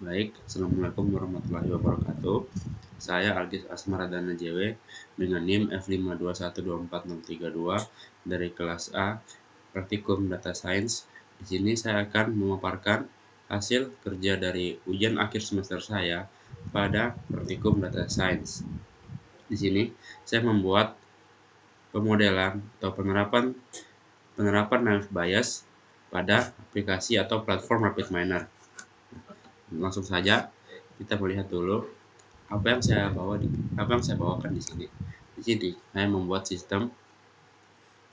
Baik, Assalamualaikum warahmatullahi wabarakatuh. Saya Algis Asmaradana JW dengan NIM F5212462 dari kelas A Praktikum Data Science. Di sini saya akan memaparkan hasil kerja dari ujian akhir semester saya pada Praktikum Data Science. Di sini saya membuat pemodelan atau penerapan naive Bayes pada aplikasi atau platform RapidMiner. Langsung saja kita melihat dulu apa yang saya bawakan di sini. Di sini saya membuat sistem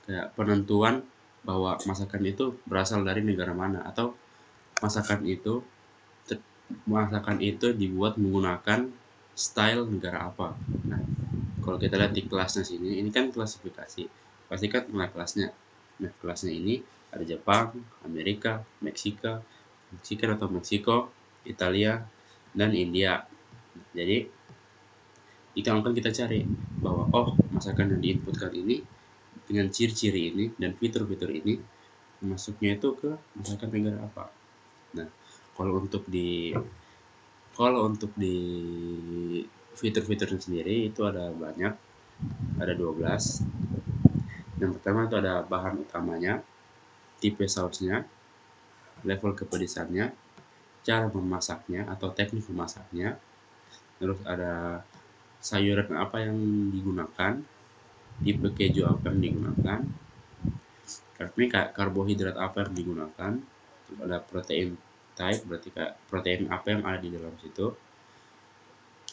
kayak penentuan bahwa masakan itu berasal dari negara mana, atau masakan itu masakan itu dibuat menggunakan style negara apa. Nah, kalau kita lihat di kelasnya sini, ini kan klasifikasi. Pasti kan mulai kelasnya. Nah, kelasnya ini ada Jepang, Amerika, Meksiko, Italia, dan India. Jadi, akan kita cari bahwa masakan yang diinputkan ini dengan ciri-ciri ini dan fitur-fitur ini masuknya itu ke masakan negara apa. Nah, kalau untuk di fitur-fiturnya sendiri itu ada banyak, ada 12. Yang pertama itu ada bahan utamanya, tipe sausnya, level kepedesannya, cara memasaknya atau teknik memasaknya, terus ada sayuran apa yang digunakan, tipe keju apa yang digunakan, karbohidrat apa yang digunakan, terus ada protein type, berarti kayak protein apa yang ada di dalam situ.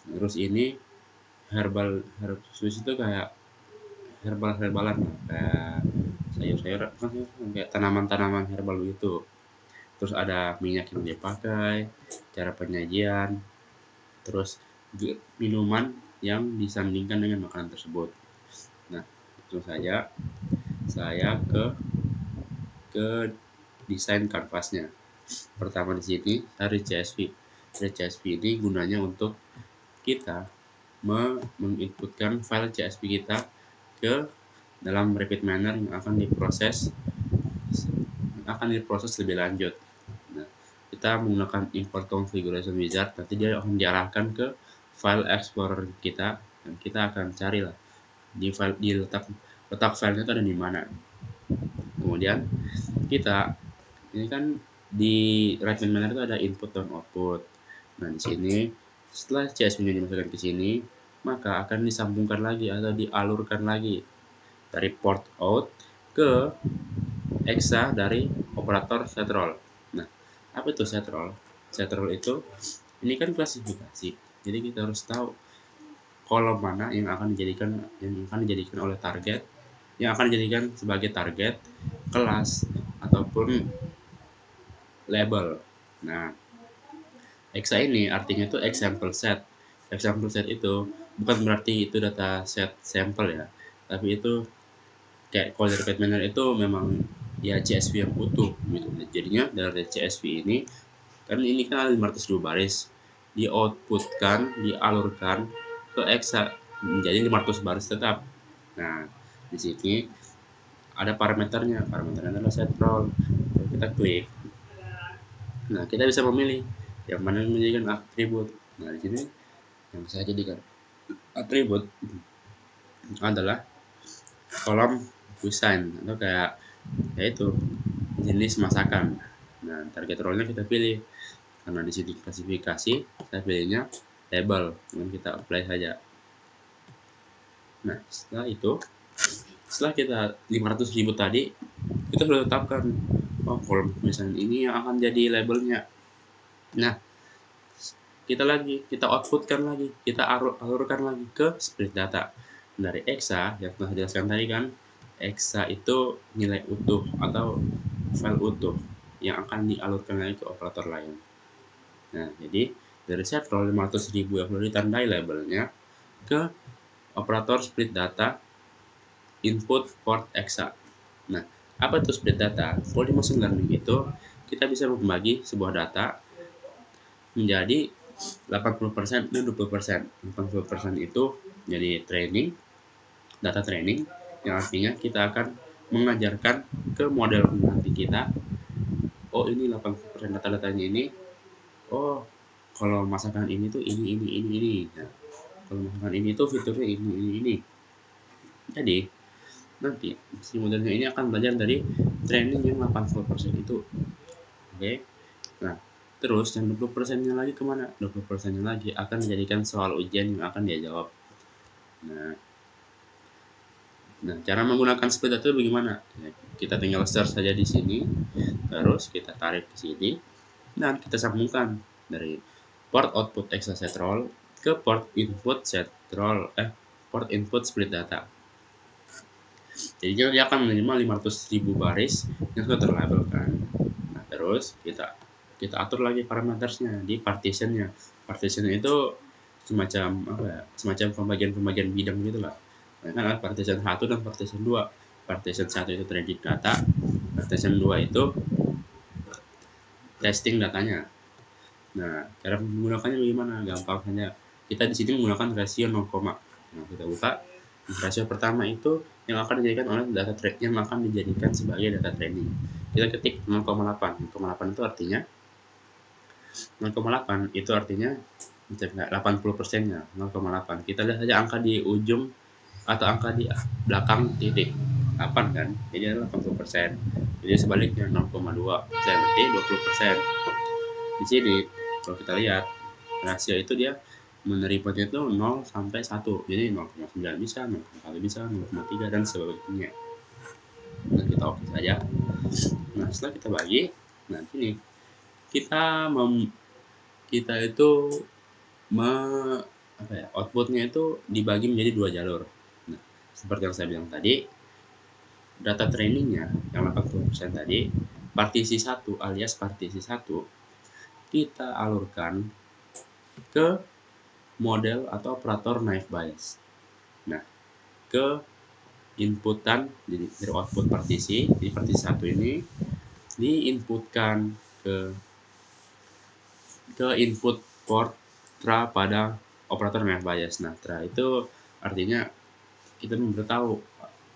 Terus ini herbal sus itu kayak herbalan, kayak sayur-sayur kan, kayak tanaman-tanaman herbal begitu. Terus ada minyak yang dipakai, cara penyajian, terus minuman yang disandingkan dengan makanan tersebut. Nah, itu saja saya ke desain kanvasnya. Pertama di sini dari CSV. Dari CSV ini gunanya untuk kita menginputkan file CSV kita ke dalam RapidMiner yang akan diproses lebih lanjut. Nah, kita menggunakan import configuration wizard, nanti dia akan diarahkan ke file explorer kita, dan kita akan carilah di letak filenya itu ada di mana. Kemudian kita ini kan di RapidMiner itu ada input dan output. Nah, di sini setelah CSV-nya dimasukkan ke sini, maka akan disambungkan lagi atau dialurkan lagi dari port out ke exa dari operator setrol. Nah, apa itu setrol? Setrol itu ini kan klasifikasi. Jadi kita harus tahu kolom mana yang akan dijadikan oleh target, yang akan dijadikan sebagai target, kelas, ataupun label. Nah, exa ini artinya itu example set. Example set itu bukan berarti itu data set sampel ya, tapi itu kayak kalau dari Pathminer itu memang ya CSV yang utuh gitu. Jadinya dari CSV ini kan ada 500.000 baris, di outputkan, dialurkan ke exa menjadi 500 baris tetap. Nah, di sini ada parameternya adalah set roll. Kalau kita klik, nah kita bisa memilih yang mana yang menjadikan atribut. Nah, di sini yang saya jadikan atribut adalah kolom cuisine, atau kayak yaitu jenis masakan. Nah, target role-nya kita pilih. Karena di sini klasifikasi, saya pilihnya label, kemudian kita apply saja. Nah, setelah kita 500.000 tadi, kita sudah tetapkan kolom misalnya ini yang akan jadi labelnya. Nah, kita outputkan lagi, kita alurkan lagi ke split data. Dari exa yang telah dijelaskan tadi kan, exa itu nilai utuh atau file utuh yang akan dialurkan lagi ke operator lain. Nah, jadi dari set roll 500.000 yang sudah ditandai labelnya ke operator split data input port exa. Nah, apa itu split data? Kalau di machine learning itu kita bisa membagi sebuah data menjadi 80% dan 20%. 80% itu jadi data training, yang artinya kita akan mengajarkan ke model nanti kita, ini 80% data-datanya ini, kalau masakan ini tuh ini. Nah, kalau masakan ini tuh fiturnya ini. Jadi nanti si modelnya ini akan belajar dari training yang 80% itu. Oke. Nah, terus yang 20%-nya lagi kemana? 20%-nya lagi akan dijadikan soal ujian yang akan dia jawab. Nah, cara menggunakan split data itu bagaimana? Ya, kita tinggal search saja di sini, terus kita tarik ke sini, dan kita sambungkan dari port output exasetrol ke port input setrol port input split data. Jadi dia akan menerima 500.000 baris yang sudah terlabelkan. Nah, terus kita atur lagi parametersnya di partitionnya. Partitionnya itu semacam apa ya? Semacam pembagian bidang gitu lah. Nah, kan ada partition 1 dan partition 2. Partition 1 itu training data, partition 2 itu testing datanya. Nah, cara menggunakannya bagaimana? Gampang hanya kita di sini menggunakan rasio 0, nah kita buka rasio pertama itu yang akan dijadikan oleh data yang akan dijadikan sebagai data training. Kita ketik 0,8. 0,8 itu artinya 0,8 itu artinya 80%-nya 0,8. Kita lihat saja angka di ujung atau angka di belakang titik 8 kan, jadi adalah 80%. Jadi sebaliknya 0,2 berarti 20%. Di sini kalau kita lihat rasio itu dia menerimanya itu 0 sampai 1. Jadi 0,9 bisa, 0,1 bisa, 0,3 dan sebagainya. Nah, kita oke saja. Nah, setelah kita bagi, nah ini kita itu outputnya itu dibagi menjadi 2 jalur. Nah, seperti yang saya bilang tadi, data trainingnya yang 80% tadi, partisi 1 alias partisi 1 kita alurkan ke model atau operator naive Bayes. Nah, ke inputan jadi dari output partisi di partisi 1 ini diinputkan ke input port tra pada operator naive Bayes. Nah, tra itu artinya kita memberitahu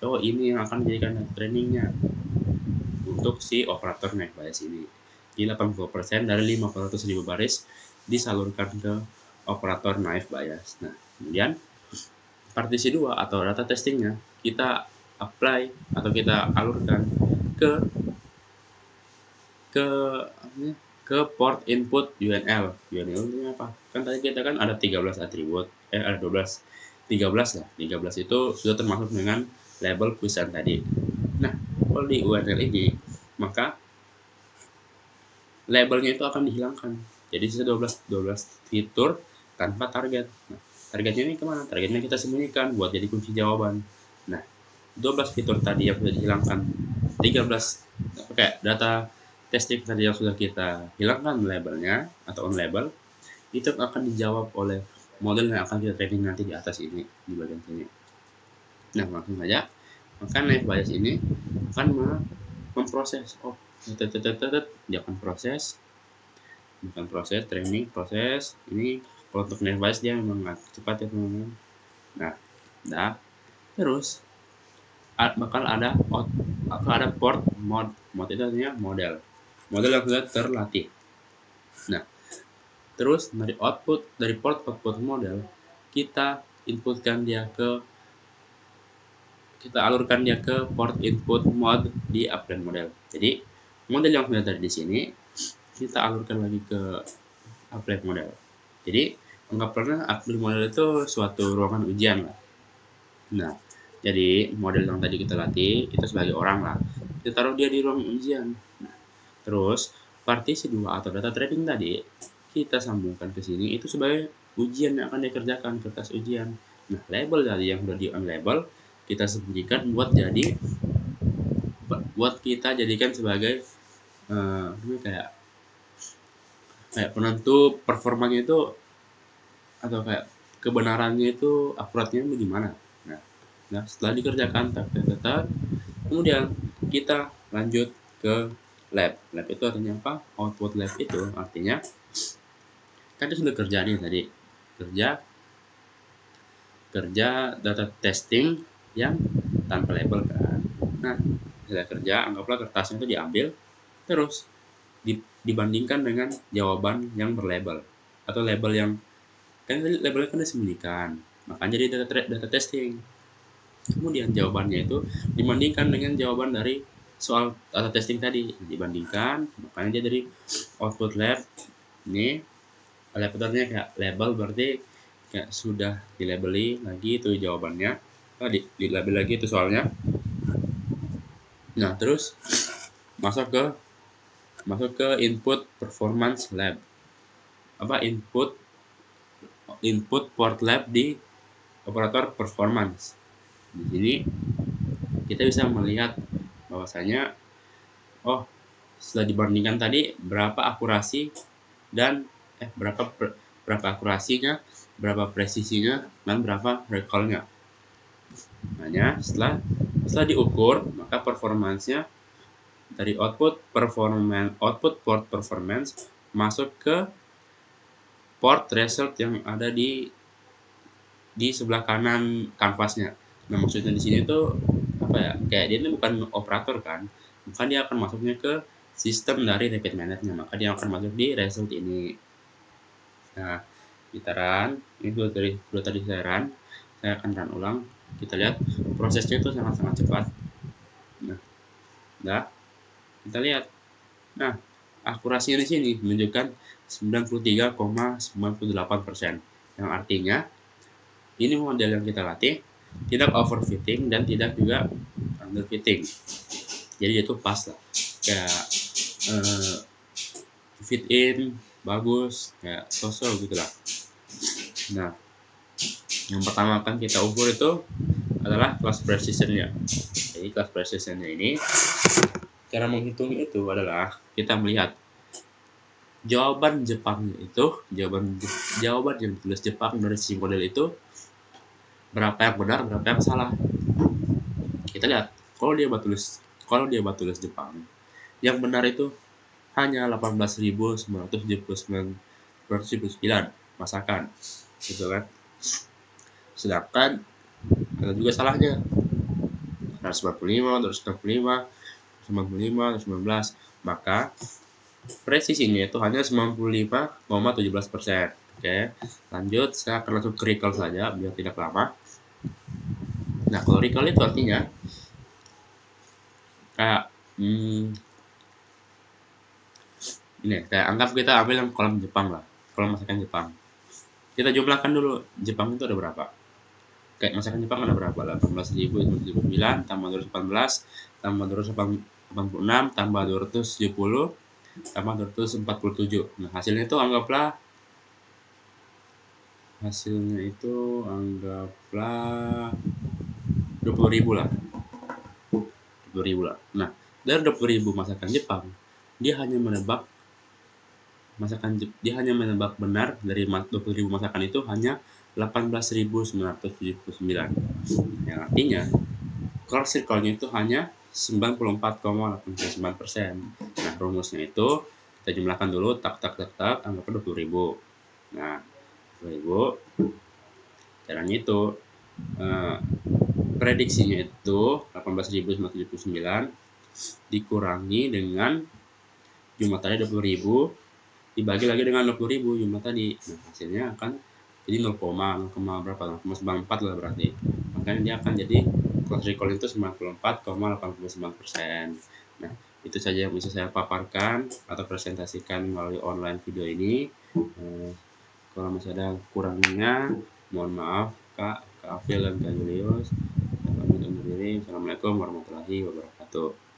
oh ini yang akan dijadikan trainingnya untuk si operator naive Bayes ini. Di 80% dari 500.000 baris disalurkan ke operator naive Bayes. Nah, kemudian partisi 2 atau data testingnya kita apply atau kita alurkan ke ke ke port input UNL. UNL itu apa? Kan tadi kita kan ada 13 atribut, ada 12. 13 lah. 13 itu sudah termasuk dengan label quizan tadi. Nah, kalau di URL ini maka labelnya itu akan dihilangkan. Jadi sisa 12 fitur tanpa target. Nah, targetnya ini kemana? Targetnya kita sembunyikan buat jadi kunci jawaban. Nah, 12 fitur tadi yang sudah dihilangkan, 13 kayak data testing tadi yang sudah kita hilangkan labelnya atau on label, itu akan dijawab oleh model yang akan kita training nanti di atas ini, di bagian sini. Nah, langsung saja. Maka naive Bayes ini akan memproses dia akan proses training proses ini. Kalau untuk naive Bayes dia memang cepat ya teman-teman. Nah, terus bakal ada port mod itu artinya model yang sudah terlatih. Nah, terus dari port output model kita alurkan dia ke port input mod di upgrade model. Jadi model yang sudah dari di sini kita alurkan lagi ke upgrade model. Jadi anggaplah upgrade model itu suatu ruangan ujian lah. Nah, jadi model yang tadi kita latih itu sebagai orang lah, kita taruh dia di ruang ujian. Nah, terus partisi 2 atau data training tadi kita sambungkan ke sini itu sebagai ujian yang akan dikerjakan, kertas ujian. Nah, label tadi yang sudah di label kita sembunyikan buat kita jadikan sebagai kayak penentu performanya itu atau kayak kebenarannya itu akuratnya bagaimana. Nah, setelah dikerjakan kemudian kita lanjut ke lab. Lab itu artinya apa? Output lab itu artinya kan kita sudah kerja nih tadi, kerja data testing yang tanpa label kan. Nah, sudah kerja, anggaplah kertasnya itu diambil terus dibandingkan dengan jawaban yang berlabel atau label yang kan labelnya kan disembunyikan, makanya jadi data testing. Kemudian jawabannya itu dibandingkan dengan jawaban dari soal data testing tadi, dibandingkan, makanya dia dari output lab. Ini labelnya kayak label, berarti kayak sudah dilabeli lagi itu jawabannya, di label lagi itu soalnya. Nah terus masuk ke input performance lab, input port lab di operator performance. Di sini kita bisa melihat bahwasanya setelah dibandingkan tadi berapa akurasi dan berapa akurasinya, berapa presisinya, dan berapa recall-nya. Makanya setelah diukur, maka performance-nya dari output port performance masuk ke port result yang ada di sebelah kanan kanvasnya. Nah maksudnya di sini tuh apa ya, kayak dia ini bukan operator kan, maka dia akan masuknya ke sistem dari repeat mainnet-nya, maka dia akan masuk di result ini. Nah gitaran ini dua tadi saya akan run ulang. Kita lihat prosesnya itu sangat cepat. Nah kita lihat, nah akurasinya di sini menunjukkan 93,98%, yang artinya ini model yang kita latih tidak overfitting dan tidak juga underfitting. Jadi itu pas lah, kayak fit in bagus, kayak sosok gitu lah. Nah yang pertama akan kita ukur itu adalah class precision-nya. Jadi class precision-nya ini, cara menghitung itu adalah kita melihat jawaban Jepangnya itu, jawaban yang ditulis Jepang dari si model itu berapa yang benar, berapa yang salah. Kita lihat kalau dia tulis Jepang, yang benar itu hanya 18.979 masakan, gitu kan. Sedangkan ada juga salahnya 145, 265, 219, maka presisinya itu hanya 95,17%. Oke, lanjut, saya akan langsung ke recall saja biar tidak lama. Nah kalau recall itu artinya kayak ini, kayak anggap kita ambil yang kolom Jepang lah, kolom masakan Jepang. Kita jumlahkan dulu Jepang itu ada berapa. Kayak masakan Jepang ada berapa? 18.979 tambah 218 tambah 286 tambah 270 tambah 247. Nah hasilnya itu anggaplah 20.000 lah. 20.000 lah. Nah dari 20.000 masakan Jepang, dia hanya menebak benar dari 20.000 masakan itu hanya 18.979, yang artinya cross recall-nya itu hanya 94,89%. Nah rumusnya itu kita jumlahkan dulu, tak anggapnya 20.000. Nah 20.000 caranya itu prediksinya itu 18.979 dikurangi dengan jumlah tadi 20.000 dibagi lagi dengan 20.000 jumlah tadi. Nah hasilnya akan jadi 0,94 lah berarti. Makanya dia akan jadi cross recall itu 94,89%. Nah itu saja yang bisa saya paparkan atau presentasikan melalui online video ini. Kalau masih ada kurangnya mohon maaf Kak Afil dan Kak Julius. Kami undur diri. Assalamualaikum warahmatullahi wabarakatuh.